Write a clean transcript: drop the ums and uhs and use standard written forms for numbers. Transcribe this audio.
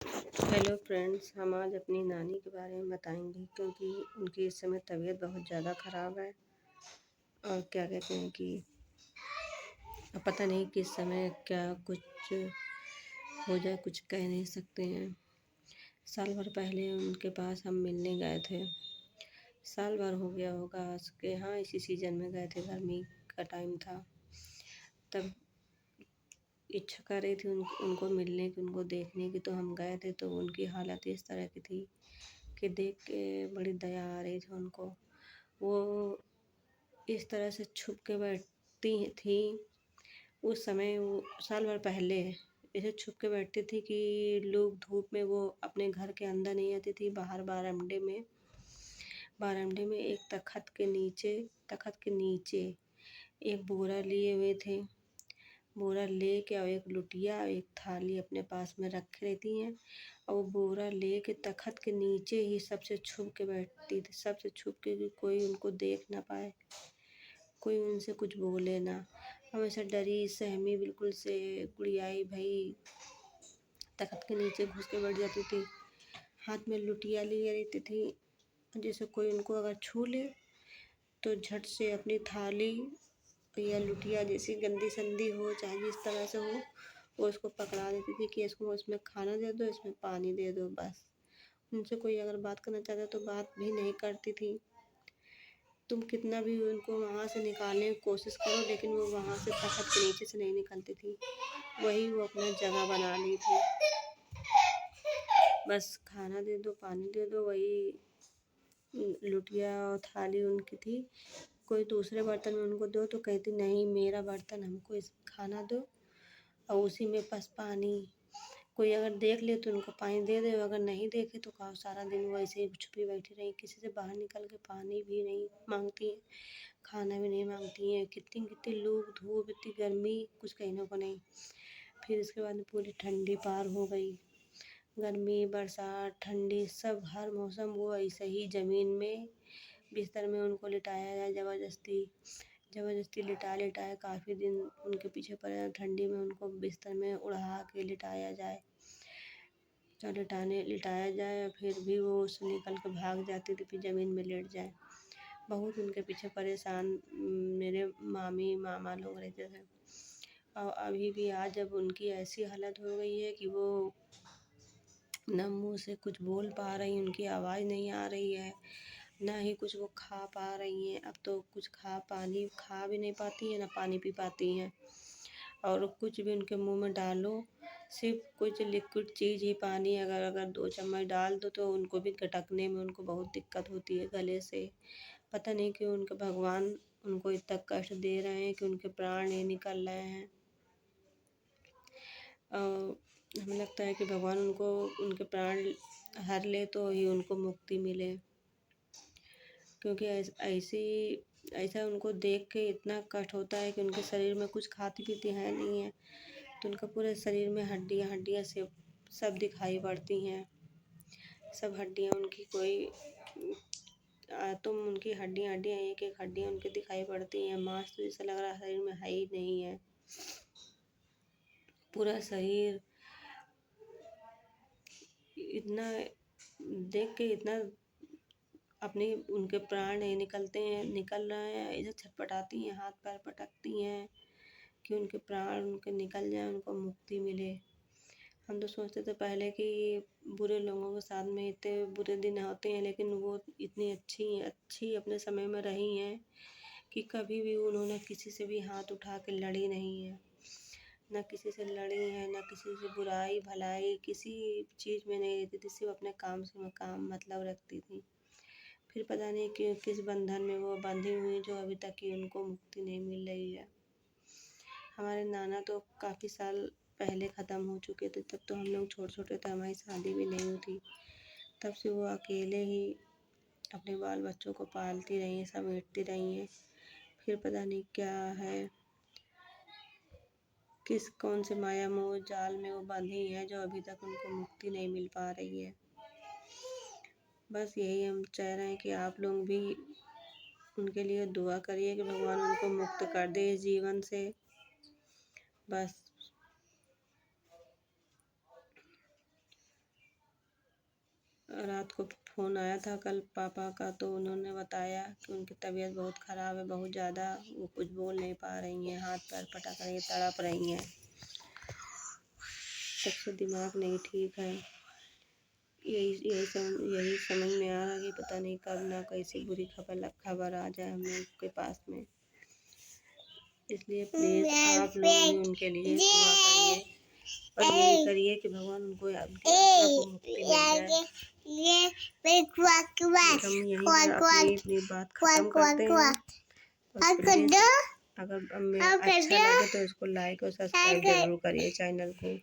Hello friends, हम आज अपनी नानी के बारे में बताएंगे क्योंकि उनकी इस समय तबीयत बहुत ज़्यादा ख़राब है। और क्या कहते हैं कि अब पता नहीं किस समय क्या कुछ हो जाए, कुछ कह नहीं सकते हैं। साल भर पहले उनके पास हम मिलने गए थे। साल भर हो गया होगा उसके, हाँ इसी सीज़न में गए थे, गर्मी का टाइम था। तब इच्छा कर रही थी उनको मिलने की, उनको देखने की, तो हम गए थे। तो उनकी हालत इस तरह की थी कि देख के बड़ी दया आ रही थी उनको। वो इस तरह से छुप के बैठती थी उस समय, वो साल भर पहले ऐसे छुप के बैठती थी कि लोग धूप में, वो अपने घर के अंदर नहीं आती थी, बाहर बारामदे में एक तखत के नीचे एक बोरा लिए हुए थे। बोरा लेके और एक लुटिया और एक थाली अपने पास में रख रहती हैं, और वो बोरा लेके तखत के नीचे ही सबसे छुप के बैठती थी, सबसे छुप के कि कोई उनको देख ना पाए, कोई उनसे कुछ बोले ना। हमेशा डरी सहमी बिल्कुल से गुड़ियाई भई तखत के नीचे घुस के बैठ जाती थी। हाथ में लुटिया लिए रहती थी, जैसे कोई उनको अगर छू ले तो झट से अपनी थाली या लुटिया, जैसी गंदी संदी हो चाहे जिस तरह से हो, वो उसको पकड़ा देती थी कि इसको इसमें खाना दे दो, इसमें पानी दे दो, बस। उनसे कोई अगर बात करना चाहता तो बात भी नहीं करती थी। तुम कितना भी उनको वहाँ से निकालने की कोशिश करो, लेकिन वो वहाँ से तखत के नीचे से नहीं निकलती थी। वही वो अपना जगह बना ली थी, बस खाना दे दो, पानी दे दो, वही लुटिया और थाली उनकी थी। कोई दूसरे बर्तन में उनको दो तो कहती नहीं, मेरा बर्तन, हमको इस खाना दो और उसी में बस पानी। कोई अगर देख ले तो उनको पानी दे दे, अगर नहीं देखे तो कहो सारा दिन वो ऐसे ही छुपी बैठी रही, किसी से बाहर निकल के पानी भी नहीं मांगती हैं, खाना भी नहीं मांगती हैं। कितनी कितनी लोग, धूप, इतनी गर्मी, कुछ कहने को नहीं। फिर इसके बाद में पूरी ठंडी पार हो गई, गर्मी बरसात ठंडी सब, हर मौसम वो ऐसे ही ज़मीन में बिस्तर में उनको लिटाया जाए, ज़बरदस्ती लिटाए काफ़ी दिन उनके पीछे पड़े, ठंडी में उनको बिस्तर में उड़ा के लिटाया जाए, तो लिटाया जाए, फिर भी वो उससे निकल के भाग जाती थी, फिर ज़मीन में लेट जाए। बहुत उनके पीछे परेशान मेरे मामी मामा लोग रहते थे। और अभी भी आज जब उनकी ऐसी हालत हो गई है कि वो ना मुँह से कुछ बोल पा रही, उनकी आवाज़ नहीं आ रही है, ना ही कुछ वो खा पा रही हैं। अब तो कुछ पानी खा भी नहीं पाती हैं, ना पानी पी पाती हैं। और कुछ भी उनके मुंह में डालो, सिर्फ कुछ लिक्विड चीज़ ही, पानी अगर 2 चम्मच डाल दो तो उनको भी गटकने में उनको बहुत दिक्कत होती है गले से। पता नहीं क्यों उनके भगवान उनको इतना कष्ट दे रहे हैं कि उनके प्राण नहीं निकल रहे हैं। और हमें लगता है कि भगवान उनको, उनके प्राण हर ले तो ही उनको मुक्ति मिले, क्योंकि ऐसा उनको देख के इतना कष्ट होता है कि उनके शरीर में कुछ खाती पीती है नहीं है, तो उनका पूरे शरीर में हड्डियाँ से सब दिखाई पड़ती हैं, सब हड्डियाँ उनकी, कोई तुम उनकी हड्डियाँ एक एक हड्डियाँ उनकी दिखाई पड़ती हैं। मांस तो ऐसा लग रहा है शरीर में है ही नहीं है, पूरा शरीर इतना देख के इतना अपने उनके प्राण नहीं निकल रहे हैं, ऐसे छटपटाती हैं, हाथ पैर पटकती हैं कि उनके प्राण उनके निकल जाए, उनको मुक्ति मिले। हम तो सोचते थे पहले कि बुरे लोगों के साथ में इतने बुरे दिन होते हैं, लेकिन वो इतनी अच्छी अपने समय में रही हैं कि कभी भी उन्होंने किसी से भी हाथ उठा के लड़ी नहीं है, ना किसी से लड़ी है, ना किसी से बुराई भलाई किसी चीज़ में नहीं रहती थी, सिर्फ अपने काम से काम मतलब रखती थी। फिर पता नहीं कि किस बंधन में वो बंधी हुई, जो अभी तक की उनको मुक्ति नहीं मिल रही है। हमारे नाना तो काफ़ी साल पहले ख़त्म हो चुके थे, तब तो हम लोग छोटे छोटे थे, हमारी शादी भी नहीं हुई थी। तब से वो अकेले ही अपने बाल बच्चों को पालती रही हैं, समेटती रही हैं। फिर पता नहीं क्या है, कौन से माया मोह जाल में वो बंधी हैं, जो अभी तक उनको मुक्ति नहीं मिल पा रही है। बस यही हम चाह रहे हैं कि आप लोग भी उनके लिए दुआ करिए कि भगवान उनको मुक्त कर दे इस जीवन से, बस। रात को फ़ोन आया था कल पापा का, तो उन्होंने बताया कि उनकी तबीयत बहुत ख़राब है, बहुत ज़्यादा। वो कुछ बोल नहीं पा रही हैं, हाथ पैर पटक रही, तड़प रही हैं। तब से दिमाग नहीं ठीक है। यही समझ में आ रहा कि पता नहीं कब ना कैसी बुरी खबर आ जाए हम लोग के पास में। इसलिए प्लीज़ आप लोग भी उनके लिए दुआ करिए और यही करिए कि भगवान उनको उनकी आत्मा को मुक्ति मिल जाए। हम यही अपनी बात खत्म करते हैं। और प्लीज़ अगर हमें अच्छा लगे तो इसको लाइक और सब्सक्राइब जरूर करिए चैनल को।